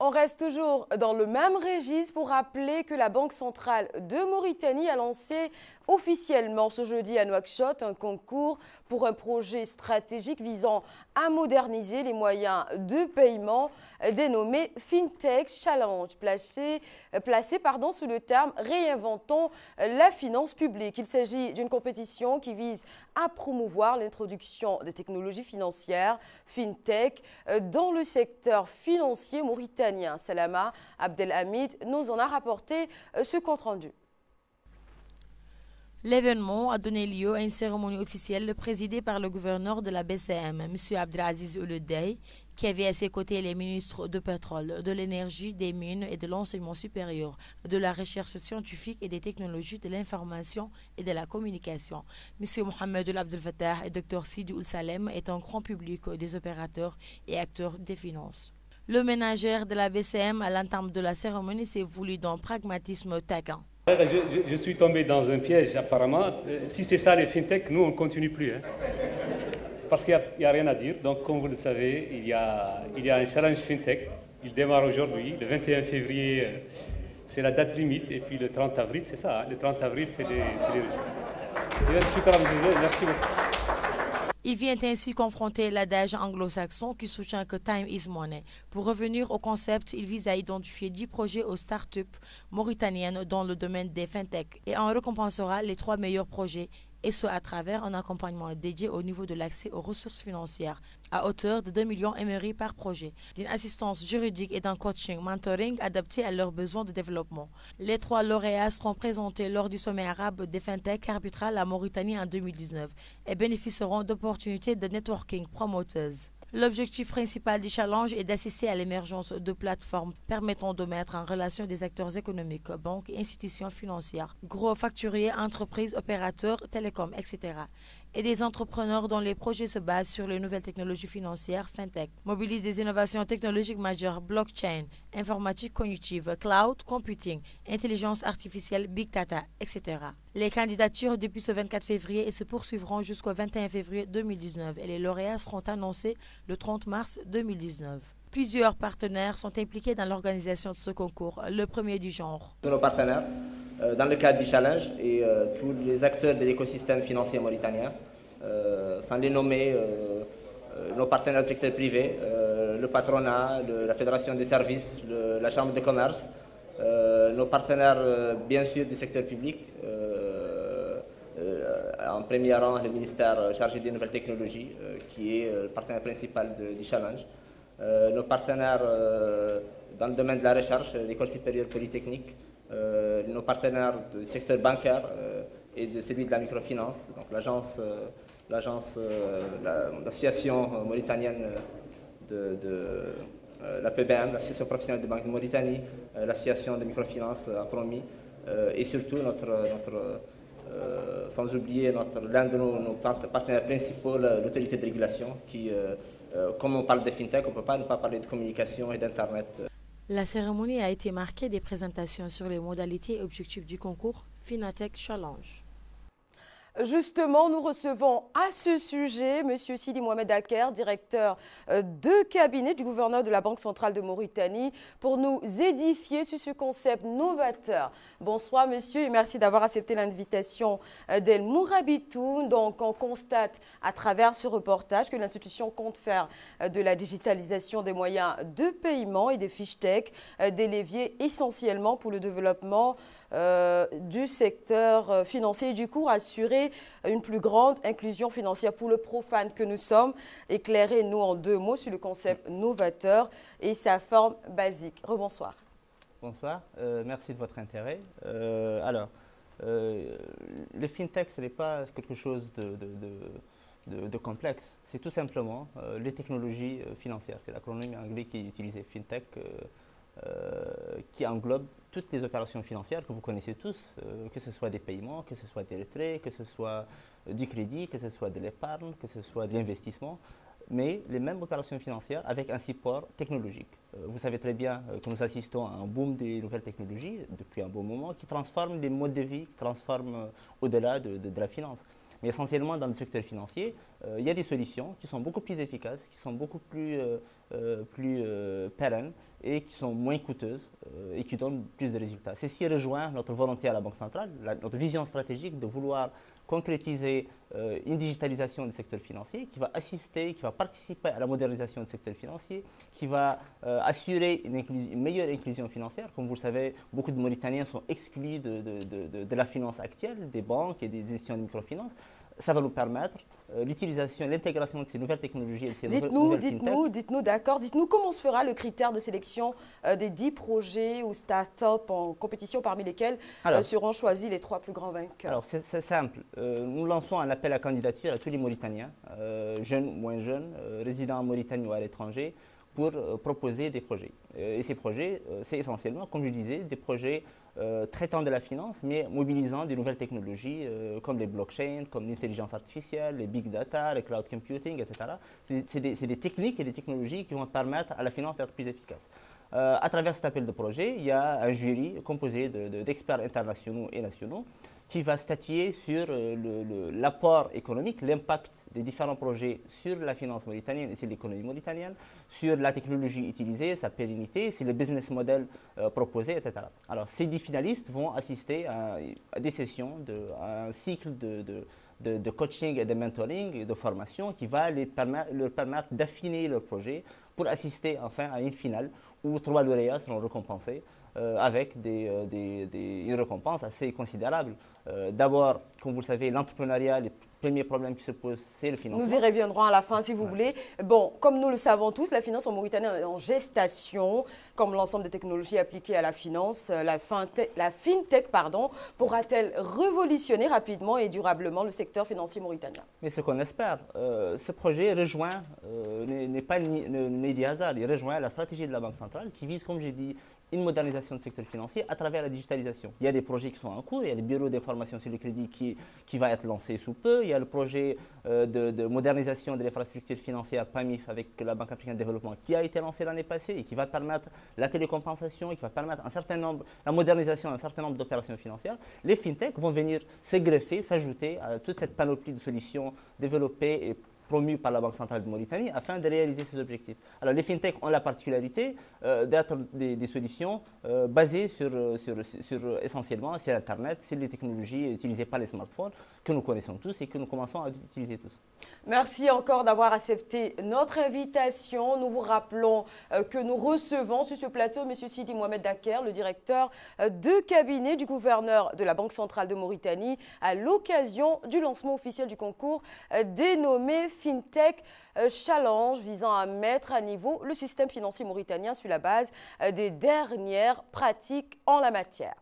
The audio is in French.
On reste toujours dans le même registre pour rappeler que la Banque centrale de Mauritanie a lancé officiellement ce jeudi à Nouakchott un concours pour un projet stratégique visant à moderniser les moyens de paiement dénommé FinTech Challenge, placé sous le terme Réinventons la finance publique. Il s'agit d'une compétition qui vise à promouvoir l'introduction des technologies financières FinTech dans le secteur financier mauritanien. Salama Abdelhamid nous en a rapporté ce compte-rendu. L'événement a donné lieu à une cérémonie officielle présidée par le gouverneur de la BCM, M. Abdelaziz Ouleddaï, qui avait à ses côtés les ministres du pétrole, de l'énergie, des mines et de l'enseignement supérieur, de la recherche scientifique et des technologies de l'information et de la communication. M. Mohamed Abdel Fattah et Dr Sidi Ould Salem est un grand public des opérateurs et acteurs des finances. Le ménagère de la BCM à l'entame de la cérémonie s'est voulu d'un pragmatisme taquin. Je suis tombé dans un piège apparemment. Si c'est ça les fintech, nous on ne continue plus. Parce qu'il n'y a rien à dire. Donc comme vous le savez, il y a un challenge fintech. Il démarre aujourd'hui. Le 21 février, c'est la date limite. Et puis le 30 avril, c'est ça. Le 30 avril, c'est les résultats. Merci beaucoup. Il vient ainsi confronter l'adage anglo-saxon qui soutient que time is money. Pour revenir au concept, il vise à identifier 10 projets aux start-up mauritaniennes dans le domaine des fintech et en récompensera les 3 meilleurs projets, et ce à travers un accompagnement dédié au niveau de l'accès aux ressources financières à hauteur de 2 millions MRI par projet, d'une assistance juridique et d'un coaching mentoring adapté à leurs besoins de développement. Les 3 lauréats seront présentés lors du sommet arabe des fintech arbitral à la Mauritanie en 2019 et bénéficieront d'opportunités de networking promoteuses. L'objectif principal du challenge est d'assister à l'émergence de plateformes permettant de mettre en relation des acteurs économiques, banques et institutions financières, gros facturiers, entreprises, opérateurs, télécoms, etc. et des entrepreneurs dont les projets se basent sur les nouvelles technologies financières, FinTech, mobilisent des innovations technologiques majeures, blockchain, informatique cognitive, cloud, computing, intelligence artificielle, big data, etc. Les candidatures depuis ce 24 février et se poursuivront jusqu'au 21 février 2019 et les lauréats seront annoncés le 30 mars 2019. Plusieurs partenaires sont impliqués dans l'organisation de ce concours, le premier du genre. Nos partenaires, dans le cadre du challenge, et tous les acteurs de l'écosystème financier mauritanien, sans les nommer, nos partenaires du secteur privé, le patronat, la fédération des services, la chambre de commerce, nos partenaires bien sûr du secteur public, en premier rang le ministère chargé des nouvelles technologies, qui est le partenaire principal du challenge. Nos partenaires dans le domaine de la recherche, l'École supérieure polytechnique, nos partenaires du secteur bancaire et de celui de la microfinance, donc l'association mauritanienne de la PBM, l'association professionnelle de banque de Mauritanie, l'association de microfinance Apromi, et surtout sans oublier l'un de nos partenaires principaux, l'autorité de régulation, qui, comme on parle de FinTech, on ne peut pas ne pas parler de communication et d'Internet. La cérémonie a été marquée des présentations sur les modalités et objectifs du concours FinTech Challenge. Justement, nous recevons à ce sujet M. Sidi Mohamed Aker, directeur de cabinet du gouverneur de la Banque centrale de Mauritanie, pour nous édifier sur ce concept novateur. Bonsoir monsieur et merci d'avoir accepté l'invitation d'El Mourabitoun. Donc on constate à travers ce reportage que l'institution compte faire de la digitalisation des moyens de paiement et des fiches tech des leviers essentiellement pour le développement du secteur financier et du coup assurer une plus grande inclusion financière pour le profane que nous sommes. Éclairez-nous en 2 mots sur le concept novateur et sa forme basique. Rebonsoir. Bonsoir, merci de votre intérêt. Le FinTech, ce n'est pas quelque chose de complexe. C'est tout simplement les technologies financières. C'est l'acronyme anglais qui est utilisé, FinTech, qui englobe toutes les opérations financières que vous connaissez tous, que ce soit des paiements, que ce soit des retraits, que ce soit du crédit, que ce soit de l'épargne, que ce soit de l'investissement, mais les mêmes opérations financières avec un support technologique. Vous savez très bien que nous assistons à un boom des nouvelles technologies depuis un bon moment qui transforment les modes de vie, qui transforment au-delà de la finance. Mais essentiellement dans le secteur financier, il y a des solutions qui sont beaucoup plus efficaces, qui sont beaucoup plus pérennes et qui sont moins coûteuses et qui donnent plus de résultats. Ceci rejoint notre volonté à la Banque centrale, notre vision stratégique de vouloir concrétiser une digitalisation du secteur financier qui va assister, qui va participer à la modernisation du secteur financier, qui va assurer une meilleure inclusion financière. Comme vous le savez, beaucoup de Mauritaniens sont exclus de la finance actuelle, des banques et des institutions de microfinance. Ça va nous permettre l'utilisation, l'intégration de ces nouvelles technologies et de ces nouvelles fintechs. Dites-nous, d'accord. Dites-nous comment se fera le critère de sélection des 10 projets ou start-up en compétition parmi lesquels seront choisis les 3 plus grands vainqueurs. Alors, c'est simple. Nous lançons un appel à candidature à tous les Mauritaniens, jeunes ou moins jeunes, résidant en Mauritanie ou à l'étranger, pour proposer des projets. Et ces projets, c'est essentiellement, comme je disais, des projets traitant de la finance, mais mobilisant des nouvelles technologies comme les blockchains, comme l'intelligence artificielle, les big data, le cloud computing, etc. C'est des techniques et des technologies qui vont permettre à la finance d'être plus efficace. À travers cet appel de projet, il y a un jury composé d'experts internationaux et nationaux qui va statuer sur l'apport économique, l'impact des différents projets sur la finance mauritanienne et sur l'économie mauritanienne, sur la technologie utilisée, sa pérennité, sur le business model proposé, etc. Alors, ces 10 finalistes vont assister à des sessions, à un cycle de coaching et de mentoring et de formation qui va leur permettre d'affiner leur projet pour assister enfin à une finale où 3 lauréats seront récompensés avec une récompense assez considérable. D'abord, comme vous le savez, l'entrepreneuriat, les premiers problèmes qui se posent, c'est le financement. Nous y reviendrons à la fin si vous voulez. Bon, comme nous le savons tous, la finance en Mauritanie est en gestation, comme l'ensemble des technologies appliquées à la finance. La fintech pourra-t-elle révolutionner rapidement et durablement le secteur financier mauritanien? Mais ce qu'on espère, ce projet rejoint, n'est pas né du hasard, il rejoint la stratégie de la Banque centrale qui vise, comme j'ai dit, une modernisation du secteur financier à travers la digitalisation. Il y a des projets qui sont en cours, il y a le bureau d'information sur le crédit qui va être lancé sous peu, il y a le projet de modernisation de l'infrastructure financière PAMIF avec la Banque africaine de développement qui a été lancé l'année passée et qui va permettre la télécompensation et qui va permettre la modernisation d'un certain nombre d'opérations financières. Les fintechs vont venir se greffer, s'ajouter à toute cette panoplie de solutions développées et promus par la Banque centrale de Mauritanie afin de réaliser ces objectifs. Alors les fintechs ont la particularité d'être des solutions basées essentiellement sur Internet, sur les technologies utilisées par les smartphones que nous connaissons tous et que nous commençons à utiliser tous. Merci encore d'avoir accepté notre invitation. Nous vous rappelons que nous recevons sur ce plateau M. Sidi Mohamed Daker, le directeur de cabinet du gouverneur de la Banque centrale de Mauritanie, à l'occasion du lancement officiel du concours dénommé FinTech Challenge, visant à mettre à niveau le système financier mauritanien sur la base des dernières pratiques en la matière.